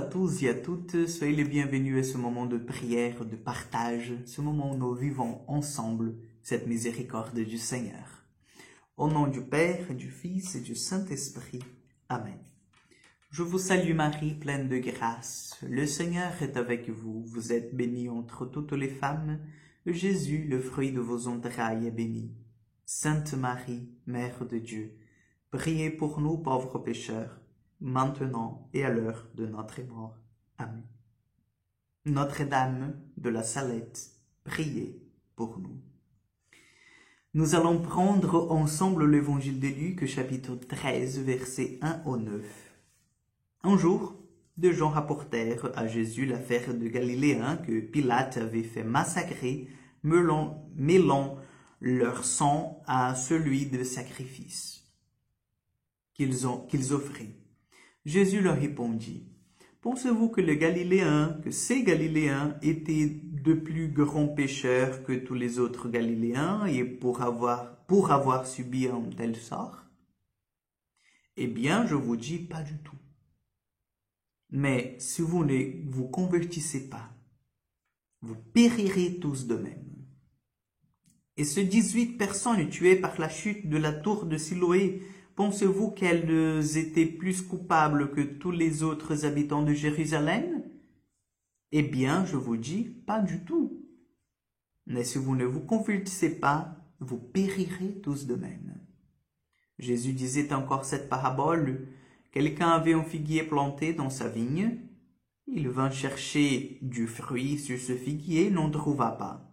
tous et à toutes, soyez les bienvenus à ce moment de prière, de partage, ce moment où nous vivons ensemble cette miséricorde du Seigneur. Au nom du Père, du Fils et du Saint-Esprit. Amen. Je vous salue Marie, pleine de grâce. Le Seigneur est avec vous. Vous êtes bénie entre toutes les femmes. Jésus, le fruit de vos entrailles, est béni. Sainte Marie, Mère de Dieu, priez pour nous pauvres pécheurs, maintenant et à l'heure de notre mort. Amen. Notre-Dame de la Salette, priez pour nous. Nous allons prendre ensemble l'évangile de Luc, chapitre 13, versets 1 au 9. Un jour, deux gens rapportèrent à Jésus l'affaire de Galiléens que Pilate avait fait massacrer, mêlant leur sang à celui de sacrifice qu'ils offraient. Jésus leur répondit, « Pensez-vous que ces Galiléens étaient de plus grands pécheurs que tous les autres Galiléens et pour avoir subi un tel sort? Eh bien, je vous dis, pas du tout. Mais si vous ne vous convertissez pas, vous périrez tous de même. » Et ces 18 personnes tuées par la chute de la tour de Siloé, pensez-vous qu'elles étaient plus coupables que tous les autres habitants de Jérusalem? Eh bien, je vous dis, pas du tout. Mais si vous ne vous convertissez pas, vous périrez tous de même. Jésus disait encore cette parabole. Quelqu'un avait un figuier planté dans sa vigne. Il vint chercher du fruit sur ce figuier, n'en trouva pas.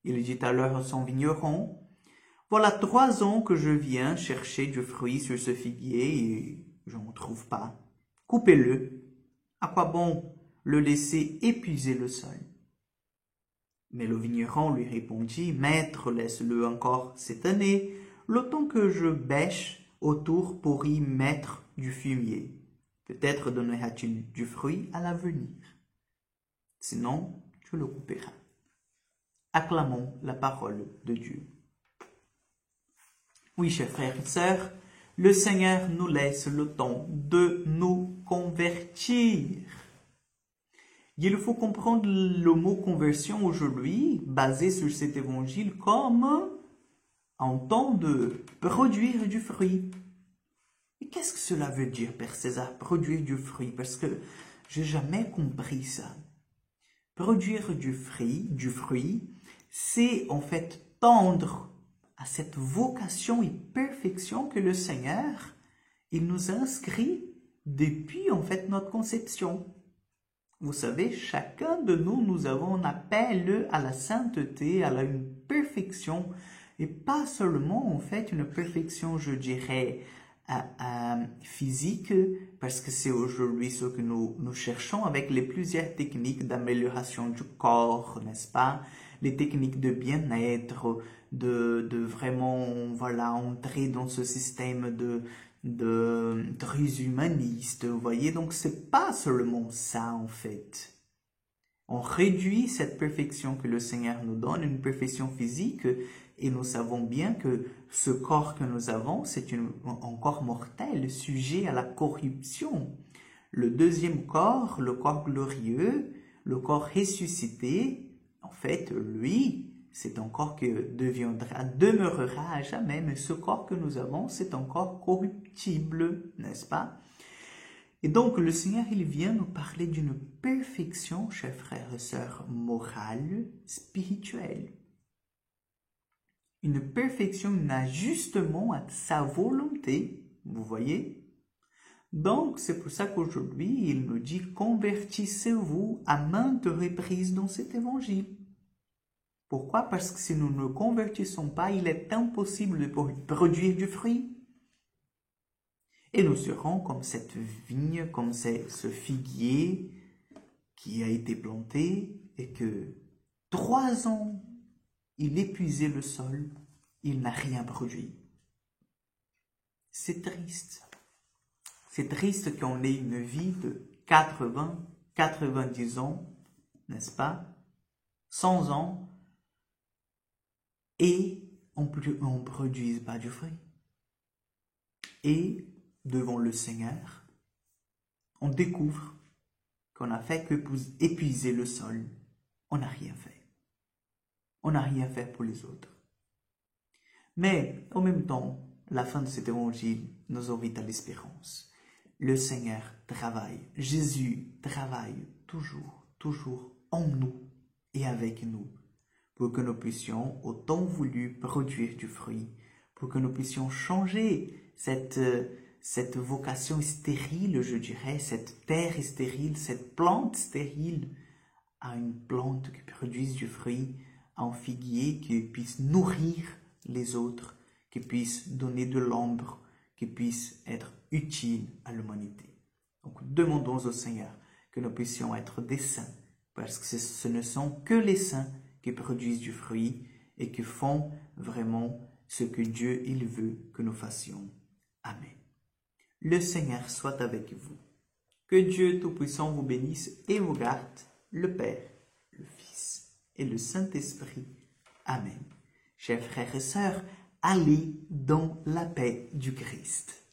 Il dit alors à son vigneron, « Voilà 3 ans que je viens chercher du fruit sur ce figuier et je n'en trouve pas. Coupez-le. À quoi bon le laisser épuiser le sol? » Mais le vigneron lui répondit, « Maître, laisse-le encore cette année, le temps que je bêche autour pour y mettre du fumier. Peut-être donnera-t-il du fruit à l'avenir. Sinon, tu le couperas. » Acclamons la parole de Dieu. Oui, chers frères et sœurs, le Seigneur nous laisse le temps de nous convertir. Il faut comprendre le mot conversion aujourd'hui, basé sur cet évangile, comme un temps de produire du fruit. Et qu'est-ce que cela veut dire, Père César, produire du fruit? Parce que j'ai jamais compris ça. Produire du fruit, c'est en fait tendre à cette vocation et perfection que le Seigneur, il nous inscrit depuis en fait notre conception. Vous savez, chacun de nous avons un appel à la sainteté, à une perfection, et pas seulement en fait une perfection, je dirais, physique, parce que c'est aujourd'hui ce que nous cherchons avec les plusieurs techniques d'amélioration du corps, n'est-ce pas? Les techniques de bien-être, de vraiment, voilà, entrer dans ce système de transhumaniste, vous voyez? Donc, c'est pas seulement ça, en fait. On réduit cette perfection que le Seigneur nous donne, une perfection physique, et nous savons bien que ce corps que nous avons, c'est un corps mortel, sujet à la corruption. Le deuxième corps, le corps glorieux, le corps ressuscité, en fait, lui, c'est un corps qui demeurera à jamais, mais ce corps que nous avons, c'est un corps corruptible, n'est-ce pas? Et donc, le Seigneur, il vient nous parler d'une perfection, chers frères et sœurs, morale, spirituelle. Une perfection, un ajustement à sa volonté, vous voyez? Donc, c'est pour ça qu'aujourd'hui, il nous dit, convertissez-vous à maintes reprises dans cet évangile. Pourquoi? Parce que si nous ne convertissons pas, il est impossible de produire du fruit. Et nous serons comme cette vigne, comme ce figuier qui a été planté et que 3 ans, il épuisait le sol, il n'a rien produit. C'est triste. C'est triste qu'on ait une vie de 80, 90 ans, n'est-ce pas? 100 ans, et on ne produise pas du fruit. Et devant le Seigneur, on découvre qu'on n'a fait que pour épuiser le sol, on n'a rien fait. On n'a rien fait pour les autres. Mais en même temps, la fin de cet évangile nous invite à l'espérance. Le Seigneur travaille, Jésus travaille toujours en nous et avec nous, pour que nous puissions, au temps voulu, produire du fruit, pour que nous puissions changer cette vocation stérile, je dirais, cette terre stérile, cette plante stérile, à une plante qui produise du fruit, à un figuier qui puisse nourrir les autres, qui puisse donner de l'ombre, qui puisse être utile à l'humanité. Donc demandons au Seigneur que nous puissions être des saints, parce que ce ne sont que les saints qui produisent du fruit et qui font vraiment ce que Dieu il veut que nous fassions. Amen. Le Seigneur soit avec vous. Que Dieu Tout-Puissant vous bénisse et vous garde, le Père, le Fils et le Saint-Esprit. Amen. Chers frères et sœurs, allez dans la paix du Christ.